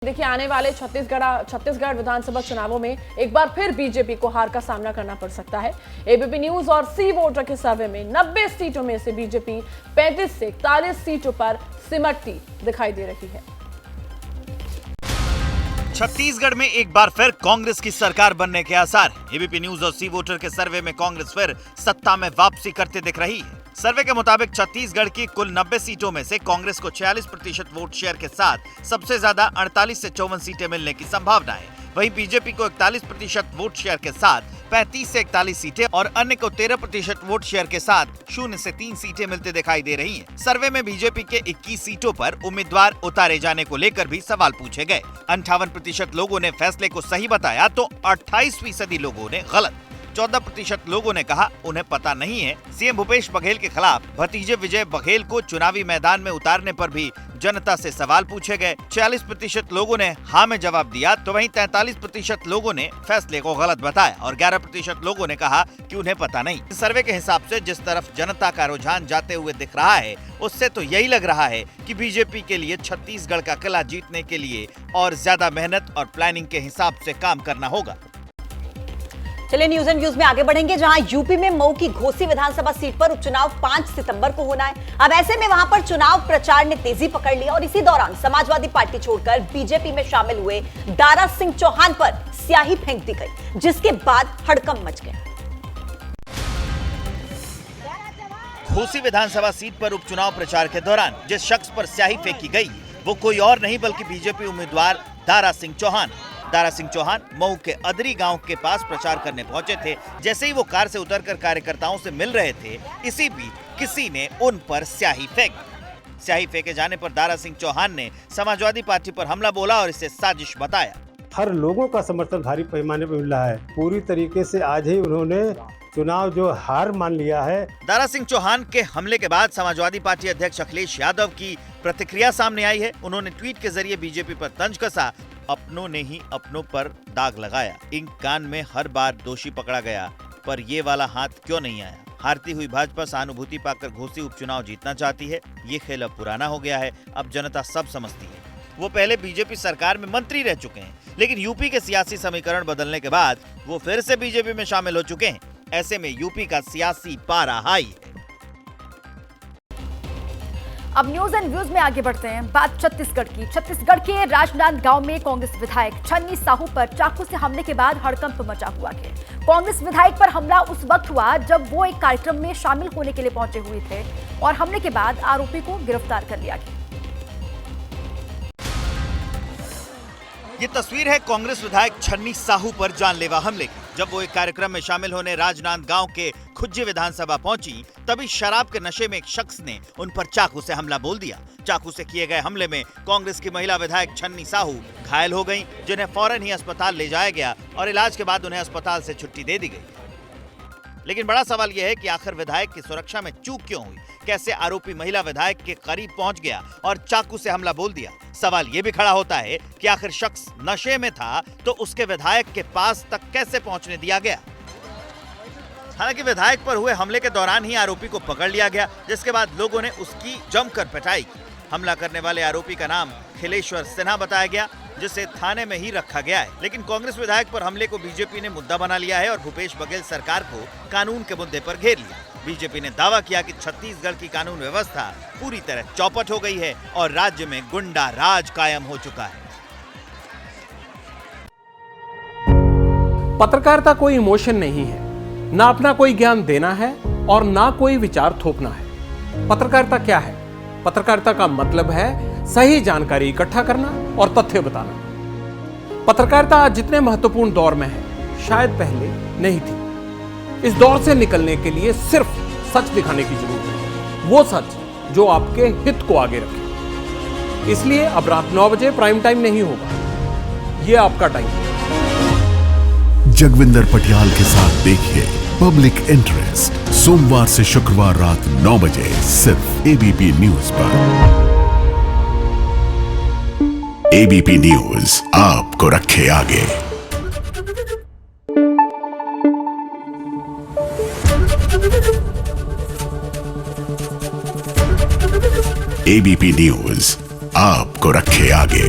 देखिए आने वाले छत्तीसगढ़ विधानसभा चुनावों में एक बार फिर बीजेपी को हार का सामना करना पड़ सकता है। एबीपी न्यूज और सी वोटर के सर्वे में 90 सीटों में से बीजेपी 35 से 41 सीटों पर सिमटती दिखाई दे रही है। छत्तीसगढ़ में एक बार फिर कांग्रेस की सरकार बनने के आसार। एबीपी न्यूज और सी वोटर के सर्वे में कांग्रेस फिर सत्ता में वापसी करते दिख रही है। सर्वे के मुताबिक छत्तीसगढ़ की कुल 90 सीटों में से कांग्रेस को 46% वोट शेयर के साथ सबसे ज्यादा 48 से 54 सीटें मिलने की संभावना है। वहीं बीजेपी को 41% वोट शेयर के साथ 35 से 41 सीटें और अन्य को 13% वोट शेयर के साथ 0 से 3 सीटें मिलते दिखाई दे रही हैं। सर्वे में बीजेपी के 21 सीटों पर उम्मीदवार उतारे जाने को लेकर भी सवाल पूछे गए। 58% लोगों ने फैसले को सही बताया तो 28% लोगों ने गलत। 14% लोगों ने कहा उन्हें पता नहीं है। सीएम भूपेश बघेल के खिलाफ भतीजे विजय बघेल को चुनावी मैदान में उतारने पर भी जनता से सवाल पूछे गए। 46% लोगों ने हाँ में जवाब दिया तो वहीं 43% लोगों ने फैसले को गलत बताया और 11% लोगों ने कहा कि उन्हें पता नहीं। सर्वे के हिसाब से जिस तरफ जनता का रुझान जाते हुए दिख रहा है उससे तो यही लग रहा है कि बीजेपी के लिए छत्तीसगढ़ का किला जीतने के लिए और ज्यादा मेहनत और प्लानिंग के हिसाब से काम करना होगा। चलिए न्यूज एंड व्यूज में आगे बढ़ेंगे, जहां यूपी में मऊ की घोसी विधानसभा सीट पर उपचुनाव 5 सितंबर को होना है। अब ऐसे में वहां पर चुनाव प्रचार ने तेजी पकड़ ली और इसी दौरान समाजवादी पार्टी छोड़कर बीजेपी में शामिल हुए दारा सिंह चौहान पर स्याही फेंक दी गई, जिसके बाद हड़कंप मच गया। घोसी विधानसभा सीट पर उपचुनाव प्रचार के दौरान जिस शख्स पर स्याही फेंकी गई वो कोई और नहीं बल्कि बीजेपी उम्मीदवार दारा सिंह चौहान। दारा सिंह चौहान मऊ के अदरी गांव के पास प्रचार करने पहुंचे थे। जैसे ही वो कार से उतरकर कार्यकर्ताओं से मिल रहे थे, इसी बीच किसी ने उन पर स्याही फेंके जाने पर दारा सिंह चौहान ने समाजवादी पार्टी पर हमला बोला और इसे साजिश बताया। हर लोगों का समर्थन भारी पैमाने पर मिल रहा है। पूरी तरीके से आज ही उन्होंने चुनाव जो हार मान लिया है। दारा सिंह चौहान के हमले के बाद समाजवादी पार्टी अध्यक्ष अखिलेश यादव की प्रतिक्रिया सामने आई है। उन्होंने ट्वीट के जरिए बीजेपी पर तंज कसा। अपनों ने ही अपनों पर दाग लगाया। इंक कान में हर बार दोषी पकड़ा गया, पर ये वाला हाथ क्यों नहीं आया। हारती हुई भाजपा सहानुभूति पाकर घोसी उपचुनाव जीतना चाहती है। ये खेल अब पुराना हो गया है। अब जनता सब समझती है। वो पहले बीजेपी सरकार में मंत्री रह चुके हैं, लेकिन यूपी के सियासी समीकरण बदलने के बाद वो फिर से बीजेपी में शामिल हो चुके हैं। ऐसे में यूपी का सियासी पारा हाई है। अब न्यूज एंड व्यूज में आगे बढ़ते हैं। बात छत्तीसगढ़ की। छत्तीसगढ़ के राजनांदगांव में कांग्रेस विधायक छन्नी साहू पर चाकू से हमले के बाद हड़कंप मचा हुआ है। कांग्रेस विधायक पर हमला उस वक्त हुआ जब वो एक कार्यक्रम में शामिल होने के लिए पहुंचे हुए थे और हमले के बाद आरोपी को गिरफ्तार कर लिया गया। ये तस्वीर है कांग्रेस विधायक छन्नी साहू पर जानलेवा हमले की। जब वो एक कार्यक्रम में शामिल होने राजनांदगांव के खुज्जी विधानसभा पहुंची, तभी शराब के नशे में एक शख्स ने उन पर चाकू से हमला बोल दिया। चाकू से किए गए हमले में कांग्रेस की महिला विधायक छन्नी साहू घायल हो गईं, जिन्हें फौरन ही अस्पताल ले जाया गया और इलाज के बाद उन्हें अस्पताल से छुट्टी दे दी गई। लेकिन बड़ा सवाल यह है कि आखिर विधायक की सुरक्षा में चूक क्यों हुई। कैसे आरोपी महिला विधायक के करीब पहुंच गया और चाकू से हमला बोल दिया। सवाल यह भी खड़ा होता है कि आखिर शख्स नशे में था तो उसके विधायक के पास तक कैसे पहुंचने दिया गया। हालांकि विधायक पर हुए हमले के दौरान ही आरोपी को पकड़ लिया गया, जिसके बाद लोगों ने उसकी जमकर पिटाई की। हमला करने वाले आरोपी का नाम खिलेश्वर सिन्हा बताया गया, जिसे थाने में ही रखा गया है। लेकिन कांग्रेस विधायक पर हमले को बीजेपी ने मुद्दा बना लिया है और भूपेश बघेल सरकार को कानून के मुद्दे पर घेर लिया। बीजेपी ने दावा किया कि छत्तीसगढ़ की कानून व्यवस्था पूरी तरह चौपट हो गई है और राज्य में गुंडा राज कायम हो चुका है। पत्रकारिता कोई इमोशन नहीं है, ना अपना कोई ज्ञान देना है और ना कोई विचार थोपना है। पत्रकारिता क्या है? पत्रकारिता का मतलब है सही जानकारी इकट्ठा करना और तथ्य बताना। पत्रकारिता आज जितने महत्वपूर्ण दौर में है, शायद पहले नहीं थी। इस दौर से निकलने के लिए सिर्फ सच दिखाने की जरूरत है, वो सच जो आपके हित को आगे रखे। इसलिए अब रात 9 बजे प्राइम टाइम नहीं होगा, ये आपका टाइम है। जगविंदर पटियाल के साथ देखिए पब्लिक इंटरेस्ट, सोमवार से शुक्रवार रात 9 बजे सिर्फ एबीपी न्यूज पर। एबीपी न्यूज आपको रखे आगे। एबीपी न्यूज आपको रखे आगे।